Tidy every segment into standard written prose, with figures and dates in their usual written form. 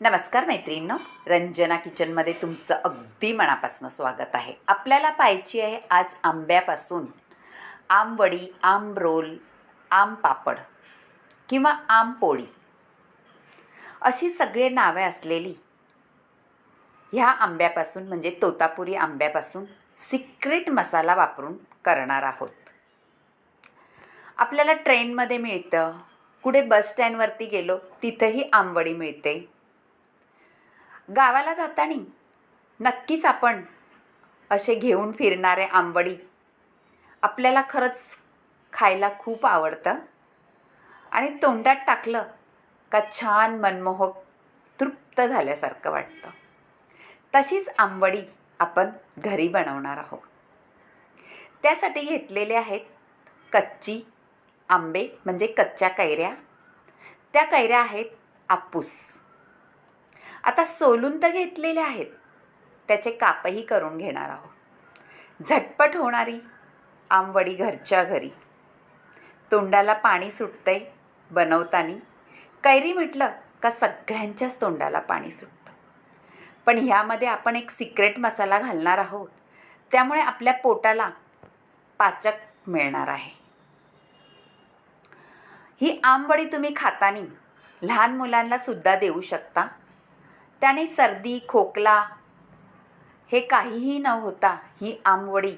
नमस्कार मैत्रिणींनो, रंजना किचनमध्ये तुमचं अगदी मनापासून स्वागत आहे. आपल्याला पाहायची आहे आज आंब्यापासून आंबवडी, आंब रोल, आम पापड किंवा आम पोळी अशी सगळे नावे असलेली ह्या आंब्यापासून म्हणजे तोतापुरी आंब्यापासून सिक्रेट मसाला वापरून करणार आहोत. आपल्याला ट्रेनमध्ये मिळतं, कुठे बस स्टँडवरती गेलो तिथंही आंबवडी मिळते. गावाला जाताना नक्कीच आपण असे घेऊन फिरणारे आंबवडी आपल्याला खरंच खायला खूप आवडतं आणि तोंडात टाकलं का छान मनमोहक तृप्त झाल्यासारखं वाटतं. तशीच आंबवडी आपण घरी बनवणार आहोत. त्यासाठी घेतलेले आहेत कच्ची आंबे म्हणजे कच्च्या कैऱ्या. त्या कैऱ्या आहेत आपूस. आता सोलून तर घेतलेले आहेत, त्याचे कापही करून घेणार आहोत. झटपट होणारी आंबवडी घरच्या घरी. तोंडाला पाणी सुटते बनवताना. कैरी म्हटलं का सगळ्यांच्याच तोंडाला पाणी सुटतं. पण ह्यामध्ये आपण एक सिक्रेट मसाला घालणार आहोत, त्यामुळे आपल्या पोटाला पाचक मिळणार आहे. ही आंबवडी तुम्ही खाताना लहान मुलांना सुद्धा देऊ शकता. त्याने सर्दी, खोकला हे काहीही न होता ही आंबवडी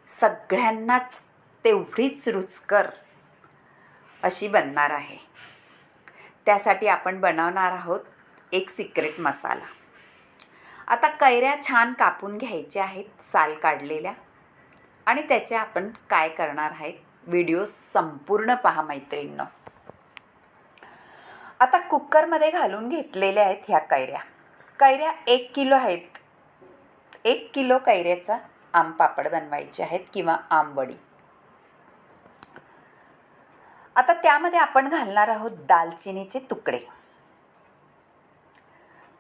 सगळ्यांनाच तेवढीच रुचकर अशी बनणार आहे. त्यासाठी आपण बनवणार आहोत एक सिक्रेट मसाला. आता कैऱ्या छान कापून घ्यायच्या आहेत, साल काढलेल्या, आणि त्याचे आपण काय करणार आहेत व्हिडिओ संपूर्ण पहा मैत्रिणींनो. आता कुकरमध्ये घालून घेतलेल्या आहेत ह्या कैऱ्या. कैऱ्या 1 किलो आहेत. 1 किलो कैऱ्याचा आम पापड बनवायचे आहेत किंवा आंबवडी. आता त्यामध्ये आपण घालणार आहोत दालचिनीचे तुकडे,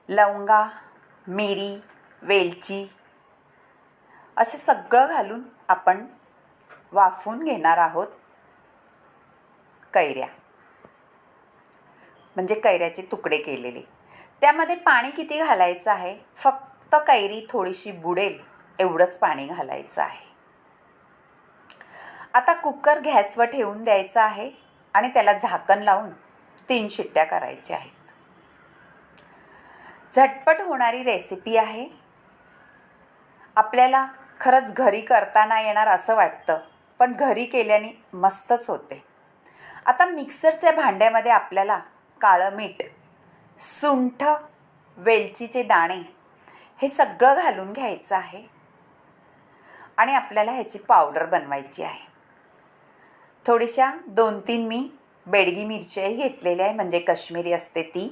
लवंगा, मिरी, वेलची असे सगळं घालून आपण वाफवून घेणार आहोत कैऱ्या, म्हणजे कैऱ्याचे तुकडे केलेले. त्यामध्ये पाणी किती घालायचं आहे? फक्त कैरी थोडीशी बुडेल एवढंच पाणी घालायचं आहे. आता कुकर गॅसवर ठेवून द्यायचा आहे आणि त्याला झाकण लावून 3 शिट्ट्या करायच्या आहेत. झटपट होणारी रेसिपी आहे. आपल्याला खरंच घरी करताना येणार असं वाटतं, पण घरी केल्याने मस्तच होते. आता मिक्सरच्या भांड्यामध्ये आपल्याला काळं मीठ, सुंठ, वेलचीचे दाणे हे सगळं घालून घ्यायचं आहे आणि आपल्याला ह्याची पावडर बनवायची आहे. थोड्याशा 2-3 मी बेडगी मिरच्याही घेतलेल्या आहे, म्हणजे काश्मीरी असते ती,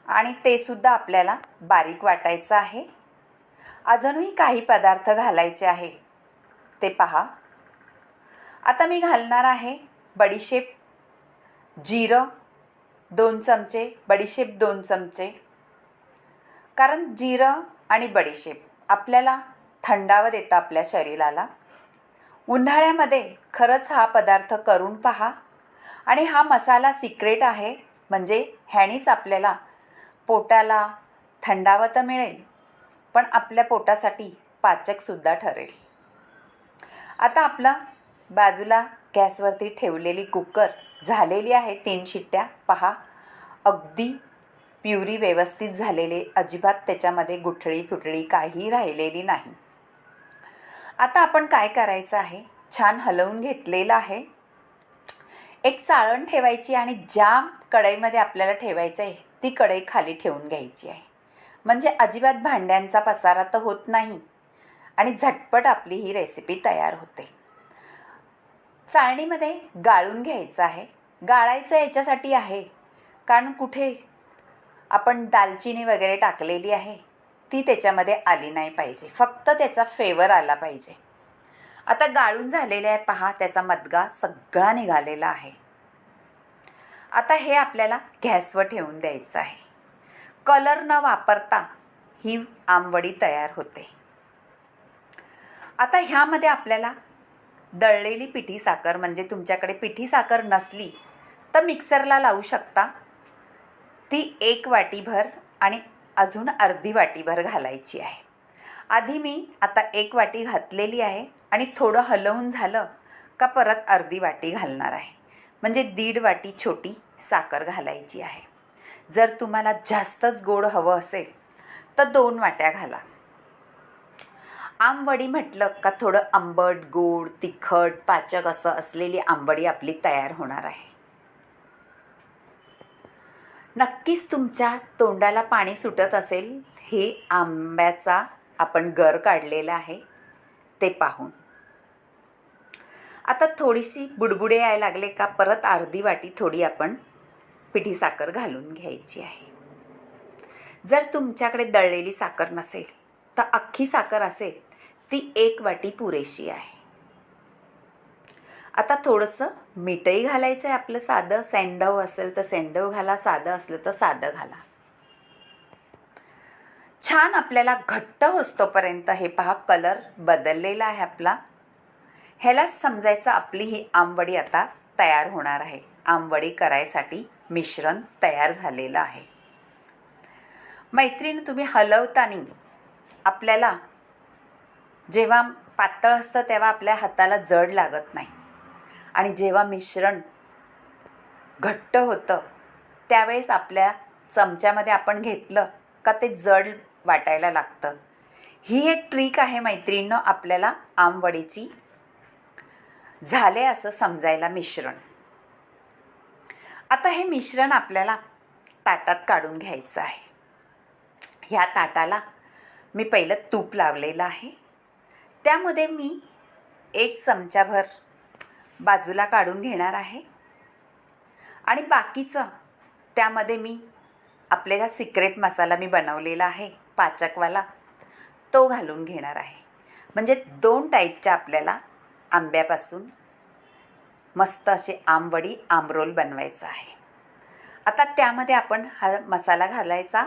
आणि ते सुद्धा आपल्याला बारीक वाटायचं आहे. अजूनही काही पदार्थ घालायचे आहे ते पहा. आता मी घालणार आहे बडीशेप, जिरं 2 चमचे, बडीशेप 2 चमचे. कारण जिरं आणि बडीशेप आपल्याला थंडावा देतं आपल्या शरीराला. उन्हाळ्यामध्ये खरंच हा पदार्थ करून पहा. आणि हा मसाला सिक्रेट आहे, म्हणजे ह्यानीच आपल्याला पोटाला थंडावा तर मिळेल, पण आपल्या पोटासाठी पाचकसुद्धा ठरेल. आता आपला बाजूला गॅसवरती ठेवलेली कुकर झालेली आहे 3 शिट्ट्या. पहा, अगदी प्युरी व्यवस्थित झालेले, अजिबात त्याच्यामध्ये गुठळी फुटळी काही राहिलेली नाही. आता आपण काय करायचं आहे, छान हलवून घेतलेलं आहे. एक चाळण ठेवायची आणि ज्या कढईमध्ये आपल्याला ठेवायचं आहे ती कढई खाली ठेवून घ्यायची आहे, म्हणजे अजिबात भांड्यांचा पसारा तर होत नाही आणि झटपट आपली ही रेसिपी तयार होते. चाळणीमध्ये गाळून घ्यायचं आहे. गाळायचं याच्यासाठी आहे कारण कुठे आपण दालचिनी वगैरे टाकलेली आहे ती त्याच्यामध्ये आली नाही पाहिजे, फक्त त्याचा फ्लेवर आला पाहिजे. आता गाळून झालेले आहे पहा, त्याचा मदगा सगळा निघालेला आहे. आता हे आपल्याला गॅसवर ठेवून द्यायचं आहे. कलर न वापरता ही आंबवडी तयार होते. आता ह्यामध्ये आपल्याला दळलेली पिठी साखर, म्हणजे तुमच्याकडे पिठी साखर नसली तर मिक्सरला लावू शकता, ती 1 वाटीभर आणि अजून अर्धी वाटीभर घालायची आहे. आधी मी आता 1 वाटी घातलेली आहे आणि थोडं हलवून झालं का परत अर्धी वाटी घालणार आहे. म्हणजे 1.5 वाटी छोटी साखर घालायची आहे. जर तुम्हाला जास्तच गोड हवं असेल तर 2 वाट्या घाला. आंबवडी म्हटलं का थोडं आंबट, गोड, तिखट, पाचक असं असलेली आंबवडी आपली तयार होणार आहे. नक्कीच तुमच्या तोंडाला पाणी सुटत असेल हे आंब्याचा आपण गर काढलेला आहे ते पाहून. आता थोडीशी बुडबुडे यायला लागले का परत अर्धी वाटी थोडी आपण पिठी साखर घालून घ्यायची आहे. जर तुमच्याकडे दळलेली साखर नसेल तर अख्खी साखर असेल ती 1 वाटी पुरेशी आहे. आता थोडंसं मीठही घालायचं आहे आपलं साधं. सेंधव असेल तर सेंधव घाला, साधं असलं तर साधं घाला. छान आपल्याला घट्ट होस्तोपर्यंत हे पहा कलर बदललेला आहे आपला. ह्यालाच समजायचं आपली ही आंबवडी आता तयार होणार आहे. आंबवडी करायसाठी मिश्रण तयार झालेलं आहे. मैत्रीण, तुम्ही हलवताना आपल्याला जेव्हा पातळ असतं तेव्हा आपल्या हाताला जड लागत नाही आणि जेव्हा मिश्रण घट्ट होतं त्यावेळेस आपल्या चमच्यामध्ये आपण घेतलं का ते जड वाटायला लागतं. ही एक ट्रिक आहे मैत्रिणींनो आपल्याला आंबवडीची. झाले असं समजायला मिश्रण. आता हे मिश्रण आपल्याला ताटात काढून घ्यायचं आहे. ह्या ताटाला मी पहिलं तूप लावलेलं आहे. त्यामध्ये मी 1 चमचाभर बाजूला काढून घेणार आहे आणि बाकीचं त्यामध्ये मी आपल्याला सिक्रेट मसाला मी बनवलेला आहे पाचकवाला, तो घालून घेणार आहे. म्हणजे 2 टाईपच्या आपल्याला आंब्यापासून मस्त असे आंबवडी आमरोल बनवायचा आहे. आता त्यामध्ये आपण हा मसाला घालायचा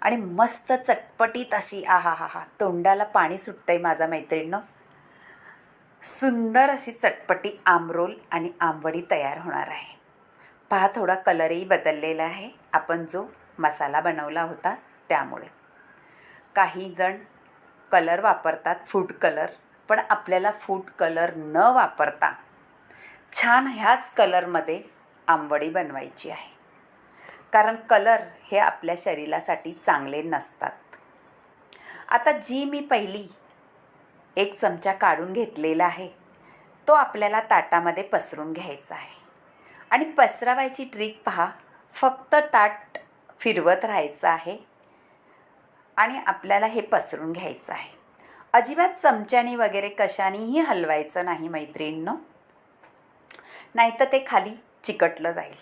आणि मस्त चटपटीत अशी आहा तोंडाला पाणी सुटतंय माझा मैत्रिणींनो. सुंदर अशी चटपटी आमरोल आणि आंबवडी तयार होणार आहे. पहा थोडा कलरही बदललेला आहे आपण जो मसाला बनवला होता त्यामुळे. काही जण कलर वापरतात, फूड कलर, पण आपल्याला फूड कलर न वापरता छान ह्याच कलरमध्ये आंबवडी बनवायची आहे. कारण कलर हे आपल्या शरीरासाठी चांगले नसतात. आता जी मी पहिली 1 चमचा काढून घेतलेला आहे तो आपल्याला ताटामध्ये पसरून घ्यायचा आहे. आणि पसरवायची ट्रिक पहा, फक्त ताट फिरवत राहायचं आहे आणि आपल्याला हे पसरून घ्यायचं आहे. अजिबात चमच्याने वगैरे कशानेही हलवायचं नाही मैत्रिणींनो, नाहीतर ते खाली चिकटलं जाईल.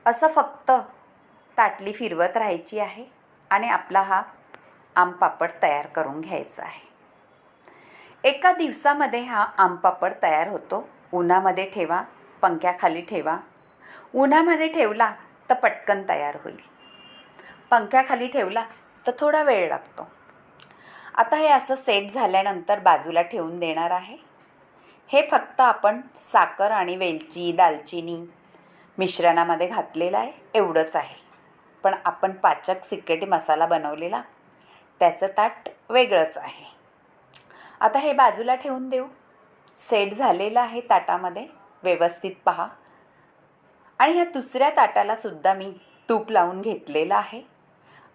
असं फक्त ताटली फिरवत राहायची आहे आणि आपला हा आमपापड तयार करून घ्यायचा आहे. एका दिवसामध्ये हा आमपापड तयार होतो. उन्हामध्ये ठेवा, पंख्याखाली ठेवा. उन्हामध्ये ठेवला तर पटकन तयार होईल, पंख्याखाली ठेवला तर थोडा वेळ लागतो. आता हे असं सेट झाल्यानंतर बाजूला ठेवून देणार आहे. हे फक्त आपण साखर आणि वेलची, दालचिनी मिश्रणामध्ये घातलेलं आहे एवढंच आहे. पण आपण पाचक सिक्रेट मसाला बनवलेला त्याचं ताट वेगळंच आहे. आता हे बाजूला ठेवून देऊ. सेट झालेलं आहे ताटामध्ये व्यवस्थित पहा. आणि ह्या दुसऱ्या ताटाला सुद्धा मी तूप लावून घेतलेलं आहे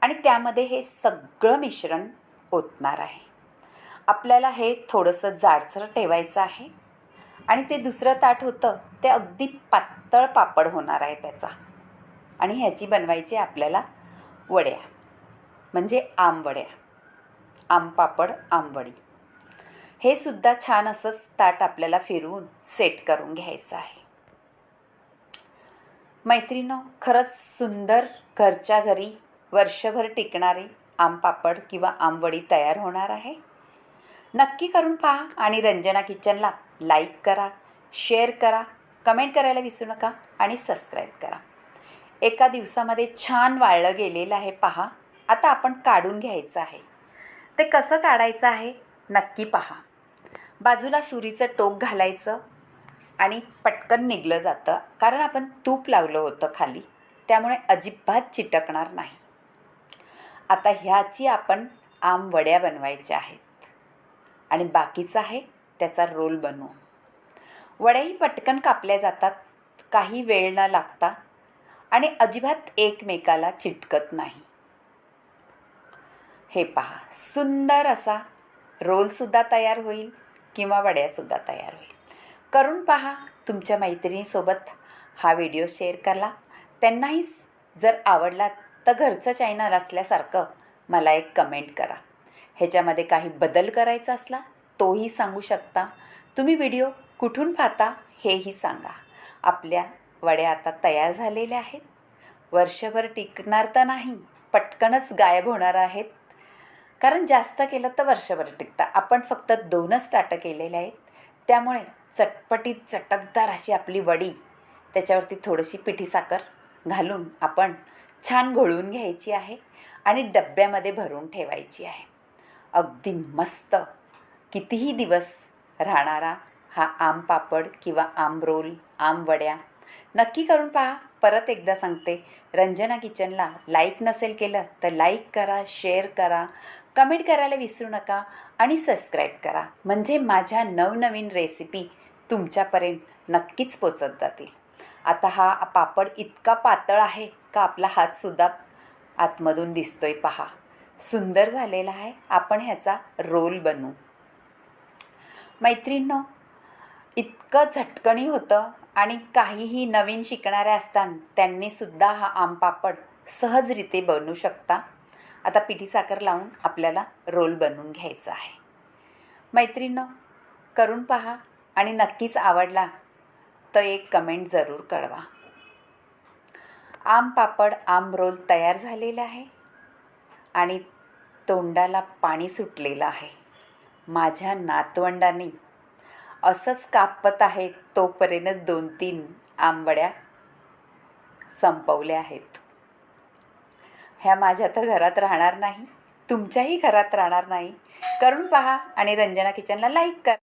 आणि त्यामध्ये हे सगळं मिश्रण ओतणार आहे. आपल्याला हे थोडंसं जाडसर ठेवायचं आहे आणि ते दुसरं ताट होतं ते अगदी पातळ पापड होणार आहे त्याचा. आणि ह्याची बनवायची आपल्याला वड्या, म्हणजे आंबवड्या, आमपापड आंबवडी. हे सुद्धा छान असंच ताट आपल्याला फिरवून सेट करून घ्यायचं आहे. मैत्रिणींनो, खरंच सुंदर घरच्या घरी वर्षभर टिकणारी आमपापड किंवा आंबवडी तयार होणार आहे. नक्की करून पहा आणि रंजना किचनला लाईक करा, शेअर करा, कमेंट करायला विसरू नका आणि सबस्क्राईब करा. एका दिवसामध्ये छान वाळलं गेलेलं आहे पहा. आता आपण काढून घ्यायचं आहे. ते कसं काढायचं आहे नक्की पहा. बाजूला सुरीचं टोक घालायचं आणि पटकन निघलं जातं, कारण आपण तूप लावलं होतं खाली त्यामुळे अजिबात चिटकणार नाही. आता ह्याची आपण आंबवड्या बनवायच्या आहेत आणि बाकीचं आहे त्याचा रोल बनवू. वड्याही पटकन कापल्या जातात, काही वेळ न लागता आणि अजिबात एकमेकाला चिटकत नाही. हे पहा, सुंदर असा रोलसुद्धा तयार होईल किंवा वड्यासुद्धा तयार होईल. करून पहा. तुमच्या मैत्रिणीसोबत हा व्हिडिओ शेअर करा. त्यांनाही जर आवडला तर घरचं चॅनल असल्यासारखं मला एक कमेंट करा. ह्याच्यामध्ये काही बदल करायचा असला तोही सांगू शकता. तुम्ही व्हिडिओ कुठून पाहता हेही सांगा. आपल्या वड्या आता तयार झालेल्या आहेत. वर्षभर टिकणार तर नाही, पटकनच गायब होणार आहेत. कारण जास्त केलं तर वर्षभर टिकतं. आपण फक्त 2च ताटं केलेले आहेत. त्यामुळे चटपटीत चटकदार अशी आपली वडी, त्याच्यावरती थोडीशी पिठी साखर घालून आपण छान घोळवून घ्यायची आहे आणि डब्यामध्ये भरून ठेवायची आहे. अगदी मस्त कितीही दिवस राहणारा हा आम पापड किंवा आम रोल, आम वड्या नक्की करून पहा. परत एकदा सांगते, रंजना किचनला लाईक नसेल केलं तर लाईक करा, शेअर करा, कमेंट करायला विसरू नका आणि सबस्क्राईब करा. म्हणजे माझ्या नवनवीन रेसिपी तुमच्यापर्यंत नक्कीच पोचत जातील. आता हा पापड इतका पातळ आहे का आपला हातसुद्धा आतमधून दिसतोय. पहा, सुंदर झालेला आहे. आपण ह्याचा रोल बनवू. मैत्रिणींनो, इतकं झटकणी होतं आणि काहीही नवीन शिकणाऱ्या असताना त्यांनीसुद्धा हा आम पापड सहजरीते बनवू शकता. आता पिठी साखर लावून आपल्याला रोल बनवून घ्यायचा आहे. मैत्रिणींनो, करून पहा आणि नक्कीच आवडला तर एक कमेंट जरूर कळवा. आम पापड, आम रोल तयार झालेला आहे आणि तोंडाला पाणी सुटलेलं आहे. माझ्या नातवंडांनी असंच कापत आहे तोपर्यंतच 2-3 आंबवड्या संपवल्या आहेत. ह्या माझ्या तर घरात राहणार नाही, तुमच्याही घरात राहणार नाही. करून पहा आणि रंजना किचनला लाईक करा.